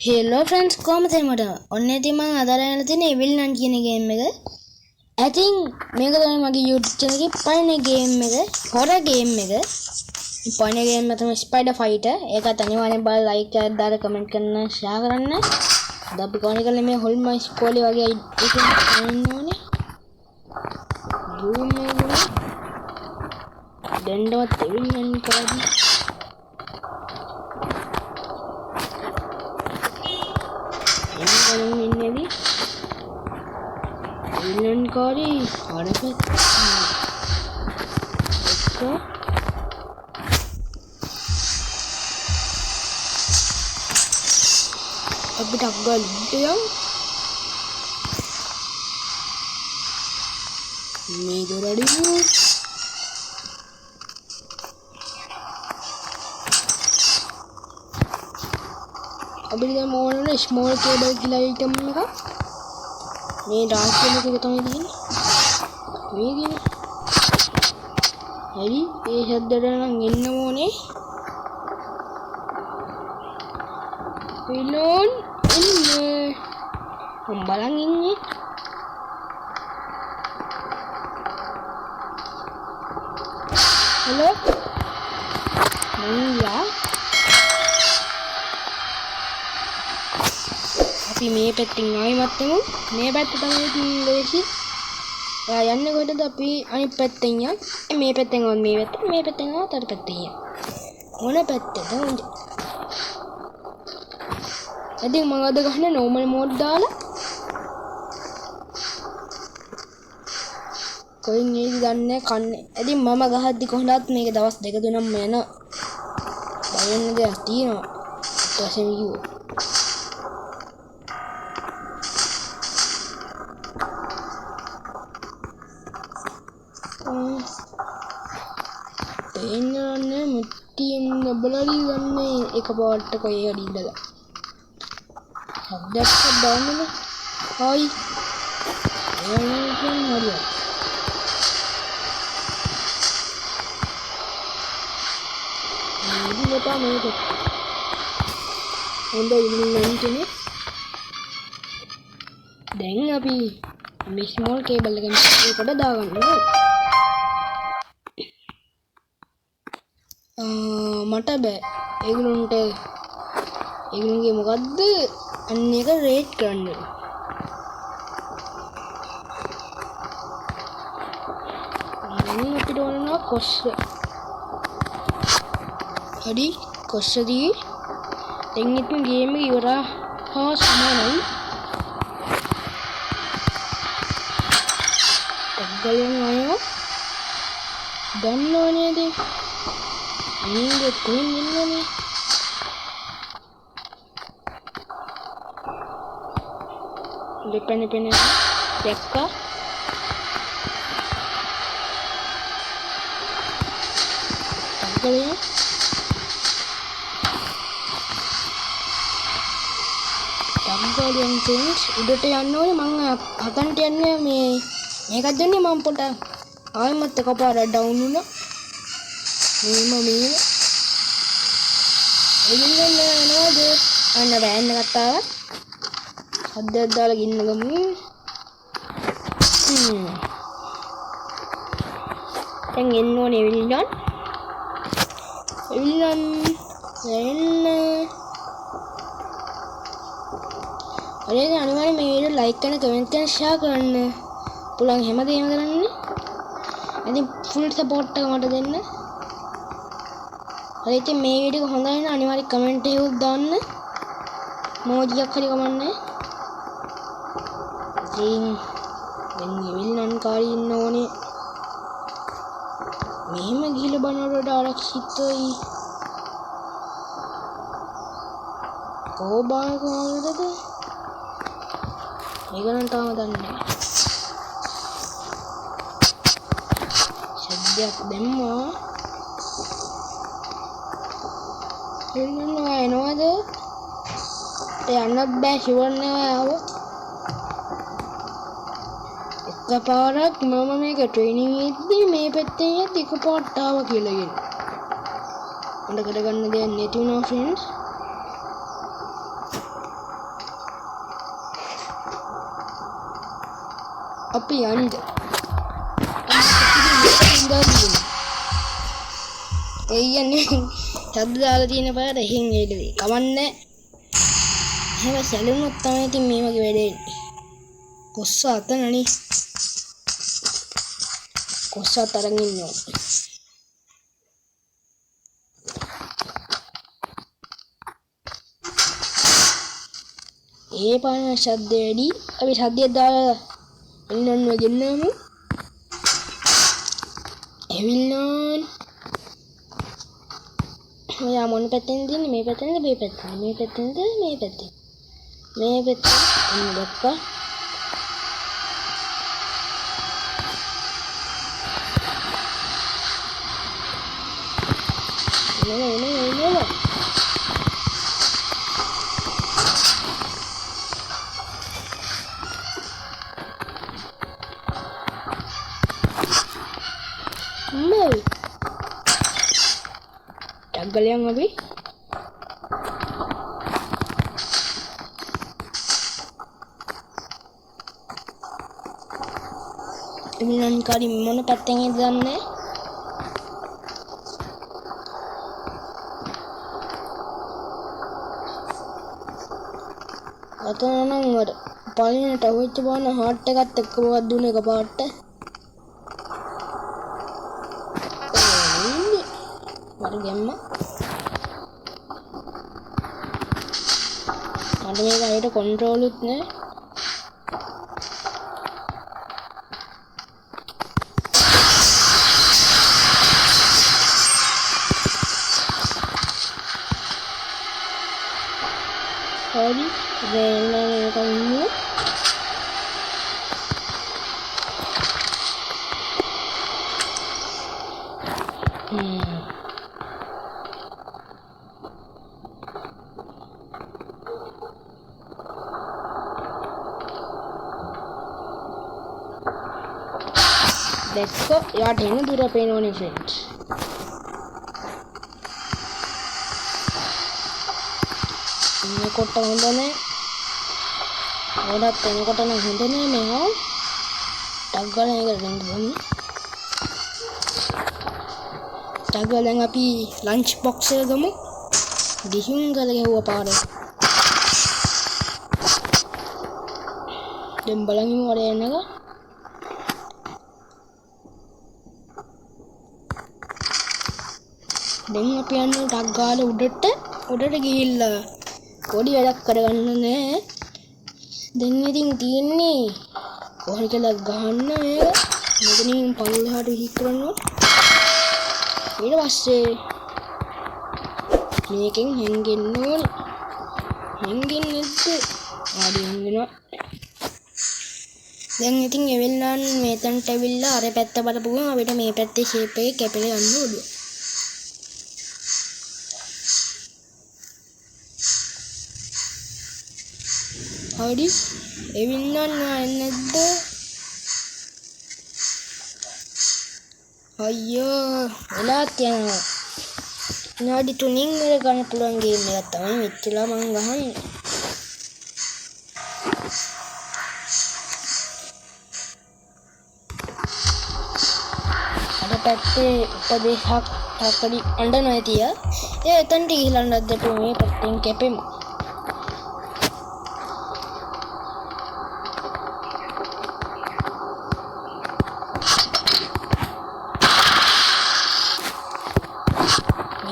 Hello friends, කොහමද මට ඔන්න ඉතින් මම අද අරගෙන තියෙන්නේ Evil Nun කියන ගේම් එක. I think මේක තමයි මගේ YouTube channel එකේ පළවෙනි ගේම් එක, horror game එක. පළවෙනි ගේම් එක තමයි Spider Fighter. ඒකත් අනිවාර්යෙන් බලලා like එකක් දාලා comment කරන්න, share කරන්න. අද අපි කොහොමද කරන්නේ මේ හොල්මන් ඉස්කෝලේ වගේ එකක් කරන්න ඕනේ. Zoom එක දෙන්නවත් Evil Nun කරන්නේ. ඉන්නේදී විලන් කාරි අරපත් එක අපිට අග්ගලියම් මේ දොරඩි අපිට දැන් ඕන ස්මෝල් කේබල් කියලා අයිටම් එකක් මේ ඩාර්ක් කේබල් එක තමයි තියෙන්නේ මේ දිනේ හරි ඒ හැද්දට නම් එන්න ඕනේ විලෝන් ඉන්නේ මම බලන් ඉන්නේ හලෝ මංලා අපි මේ පැත්තෙන් ආයෙමත් යමු මේ පැත්ත තමයි ලේසි යන්නේ කොහෙද අපි අනිත් පැත්තෙන් යන්න මේ පැත්තෙන් ආව මේ පැත්තෙන් ආව අර පැත්තෙන් යන්න මොන පැත්තද ඉතින් මම අද ගහන්නේ normal mode දාලා කොයින් නේද දන්නේ කන්නේ ඉතින් මම ගහද්දි කොහොමදත් මේක දවස් දෙක තුනක්ම යන බලන්න දෙයක් තියෙනවා ඊට පස්සේ කිව්වා එන්නේ මුට්ටියෙන් බලලි ගන්නේ එකපාරට කොයි හරි ඉඳලා හදයක් දාන්නනේ හයි එන්නේ කියන්නේ හරියට ඉතින් මෙතන මේක හොඳයි ඉන්නේ දැන් අපි මේ ස්මෝල් කේබල් එකෙන් ඒකට දාගන්න මට බෑ ඒගොල්ලන්ගේ මොකද්ද අන්න එක රේට් කරන්න දැන් අපිට ඕන කොස්ස හරි කොස්සදී දැන් ඉතින් ගේම් එක ඉවරා හා සමානයි ගලන් ආයෝ දන්නව නේද මේක කොහෙන් එන්නේ දෙපෙන දැක්කා අගලේ අගලෙන් තෙන්ස් උඩට යන්න ඕනේ මං හතන්ට යන්නේ මේකත් දෙන්නේ මම පොට ආයෙමත් එකපාර ඩවුන් වුණා මේ එළියෙන් යනවාද අන්න වෑන් එකක් ආවා හදයක් දාලා ගින්න ගමු දැන් එන්න ඕනේ විල්ලන් එන්න අනේ අනිවාර්යෙන් මේ වීඩියෝ ලයික් කරන්න කමෙන්ට් කරන්න ෂෙයා කරන්න පුළුවන් හැමදේම කරන්න ඉතින් ෆුල් සපෝට් එක මට දෙන්න හරි ඉතින් මේ වීඩියෝ එක හොඳයි නම් අනිවාර්යෙන් කමෙන්ට් එකක් දාන්න මොජියක් හරි කමන්නේ ඉතින් දැන් විල්නන් කාරී ඉන්න ඕනේ මෙහෙම ගිහලා බලනකොට ආරක්ෂිතයි කොහොමද මේක නම් තාම දන්නේ නැහැ සද්දයක් දැම්මා එන්නවා එනවාද යන්නත් බෑ ෂුවර් නෑ ආවොත් එකපාරක් මම මේක ට්‍රේනින් ඉද්දි මේ පැත්තෙන් යත් එකපාරට ආවා කියලා කියන මට කරගන්න දෙයක් නැති වුණා ෆ්‍රෙන්ඩ්ස් අපි යන්න. ඒ කියන්නේ ශබ්ද දාලා තියෙන පාර එහෙන් එයිද වෙයි. කවන්නේ. එහෙම සැලුනොත් තමයි ඉතින් මේ වගේ වැඩේ එන්නේ. කොස්ස අතනනේ. කොස්ස අතරන් ඉන්නවා. ඒ පාන ශබ්ද වැඩි. අපි ශබ්දයක් දාලා එන්නන්න ගෙන්නමු. එවිල්නන්. ඔයා මොන පැත්තෙන්ද ඉන්නේ? මේ පැත්තෙන්ද මේ පැත්තෙන්ද? මේ පැත්තෙන්ද මේ පැත්තෙන්ද? මේ පැත්තෙන් එන්න දැක්කා. නේ tanggal yang lebih dengan kali mana patengnya dalamnya atau nang ada paling tahu itu mana hard tekat tekuk dunia kepada baru game ada මේක හරියට control උත් නෑ හරි දැන් මේක ඉන්නේ देखो यार ढेर दूर पेन होने friends ini kota hondone odat ini kota nang hondone meho tagal yang rendam tagal yang api lunch box එක ගමු ගිහින් ගල ගැහුවා පාර දැන් බලමු වල එනක දැන් අපි යන්නේ ටක් ගාලා උඩට ගිහිල්ලා පොඩි වැඩක් කරගන්න නෑ දැන් ඉතින් තියෙන්නේ කොහේ කියලා ගහන්න මේක මෙතනින් පල්ලෙහාට විහි කරනවා ඊට පස්සේ මේකෙන් හැංගෙන්න ඕනේ හැංගෙන්නේ නැද්ද ආඩි හැංගෙනවා දැන් ඉතින් එවෙල්ලාන් මෙතනට ඇවිල්ලා අර පැත්ත බලපුවම අපිට මේ පැත්තේ ෂේප් එක කැපිලා යන්න ඕනේ හරි එවින්නන්න නැද්ද අයියෝ වෙලාත් යනවා විනාඩි 3කින් ඉවර ගන්න පුළුවන් ගේම් එකක් තමයි මෙච්චරලා මං ගහන්නේ අර පැත්තේ උපදේශක් තාකඩි අඬනවා තිය ඒ එතනට ගිහලා නැද්ද මේ පැත්තෙන් කැපෙමු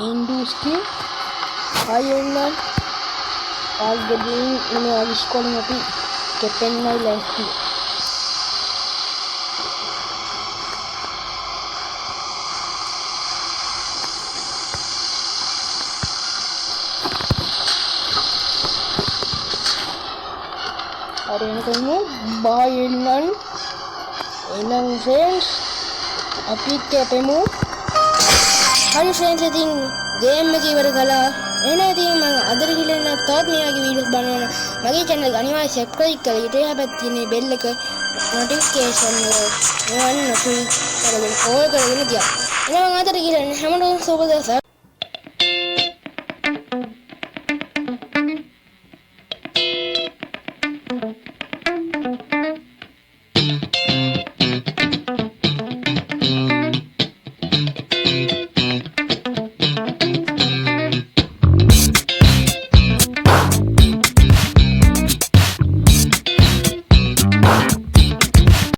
Industri ayunan pagdating ng sekolah natin kepen na lesti hari ini kamu bayunan ilang friends api kepemu හරි ෆ්‍රෙන්ඩ්ස් ඉතින් ගේම් එක ඉවර කළා එහෙනම් ඉතින් මම අදට ගිහින් තවත් මේ වගේ වීඩියෝස් බලනවා මගේ channel එක අනිවාර්යෙන් subscribe කරලා ඊට එහා පැත්තේ තියෙන bell එක notification එක on නොටි කරගෙන all කරගෙන තියන්න එහෙනම් මම අදට ගිහින් හැමෝටම සුබ දවසක්